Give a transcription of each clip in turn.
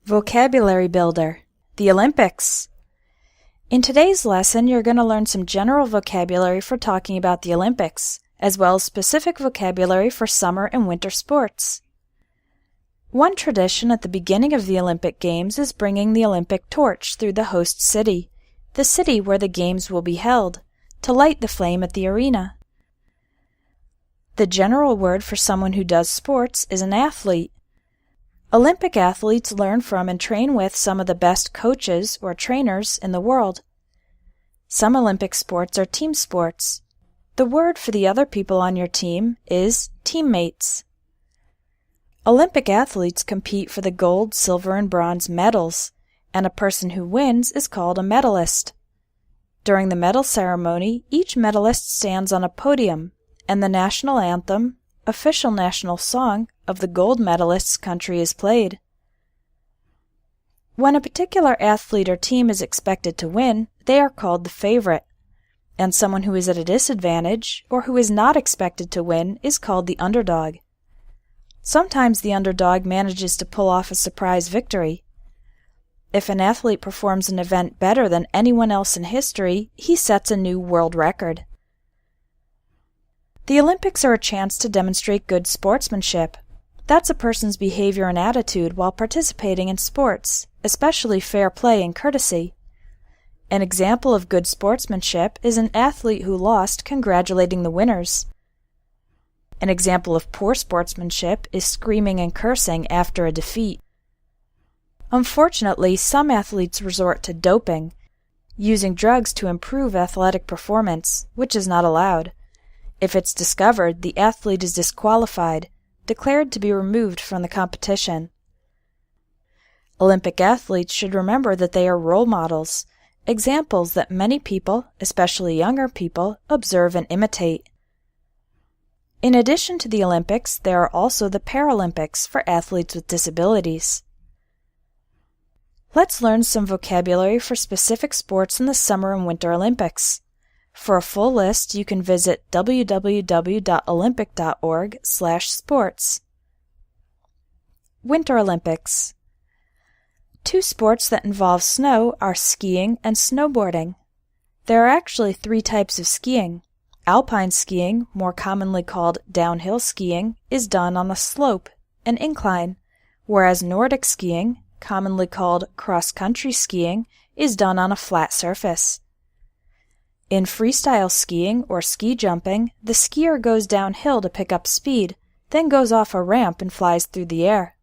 Vocabulary Builder, the Olympics. In today's lesson, you're going to learn some general vocabulary for talking about the Olympics, as well as specific vocabulary for summer and winter sports. One tradition at the beginning of the Olympic Games is bringing the Olympic torch through the host city, the city where the Games will be held, to light the flame at the arena. The general word for someone who does sports is an athlete. Olympic athletes learn from and train with some of the best coaches or trainers in the world. Some Olympic sports are team sports. The word for the other people on your team is teammates. Olympic athletes compete for the gold, silver, and bronze medals, and a person who wins is called a medalist. During the medal ceremony, each medalist stands on a podium, and the national anthem, official national song, of the gold medalist's country is played. When a particular athlete or team is expected to win, they are called the favorite, and someone who is at a disadvantage or who is not expected to win is called the underdog. Sometimes the underdog manages to pull off a surprise victory. If an athlete performs an event better than anyone else in history, he sets a new world record. The Olympics are a chance to demonstrate good sportsmanship. That's a person's behavior and attitude while participating in sports, especially fair play and courtesy. An example of good sportsmanship is an athlete who lost congratulating the winners. An example of poor sportsmanship is screaming and cursing after a defeat. Unfortunately, some athletes resort to doping, using drugs to improve athletic performance, which is not allowed. If it's discovered, the athlete is disqualified, declared to be removed from the competition. Olympic athletes should remember that they are role models, examples that many people, especially younger people, observe and imitate. In addition to the Olympics, there are also the Paralympics for athletes with disabilities. Let's learn some vocabulary for specific sports in the Summer and Winter Olympics. For a full list, you can visit www.olympic.org/sports. Winter Olympics. Two sports that involve snow are skiing and snowboarding. There are actually three types of skiing. Alpine skiing, more commonly called downhill skiing, is done on a slope, an incline, whereas Nordic skiing, commonly called cross-country skiing, is done on a flat surface. In freestyle skiing or ski jumping, the skier goes downhill to pick up speed, then goes off a ramp and flies through the air.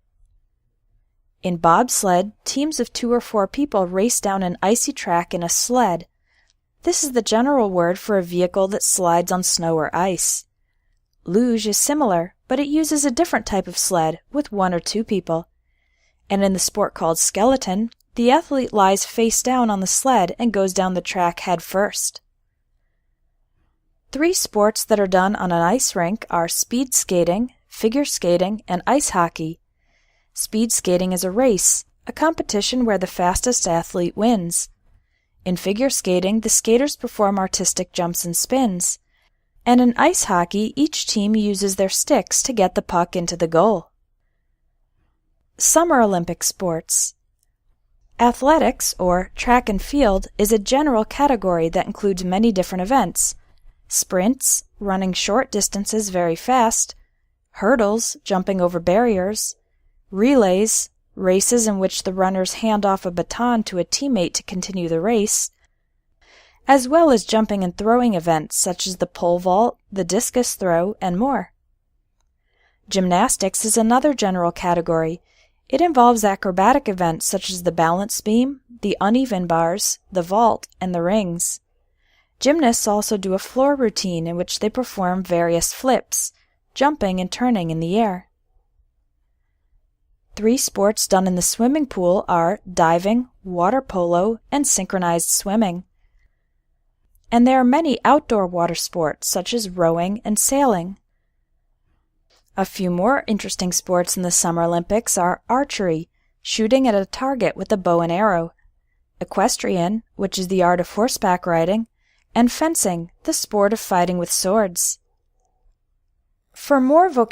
In bobsled, teams of 2 or 4 people race down an icy track in a sled. This is the general word for a vehicle that slides on snow or ice. Luge is similar, but it uses a different type of sled with 1 or 2 people. And in the sport called skeleton, the athlete lies face down on the sled and goes down the track head first. 3 sports that are done on an ice rink are speed skating, figure skating, and ice hockey. Speed skating is a race, a competition where the fastest athlete wins. In figure skating, the skaters perform artistic jumps and spins. And in ice hockey, each team uses their sticks to get the puck into the goal. Summer Olympic sports. Athletics, or track and field, is a general category that includes many different events. Sprints, running short distances very fast, hurdles, jumping over barriers, relays, races in which the runners hand off a baton to a teammate to continue the race, as well as jumping and throwing events such as the pole vault, the discus throw, and more. Gymnastics is another general category. It involves acrobatic events such as the balance beam, the uneven bars, the vault, and the rings. Gymnasts also do a floor routine in which they perform various flips, jumping and turning in the air. 3 sports done in the swimming pool are diving, water polo, and synchronized swimming. And there are many outdoor water sports such as rowing and sailing. A few more interesting sports in the Summer Olympics are archery, shooting at a target with a bow and arrow, equestrian, which is the art of horseback riding, and fencing, the sport of fighting with swords. For more vocabulary,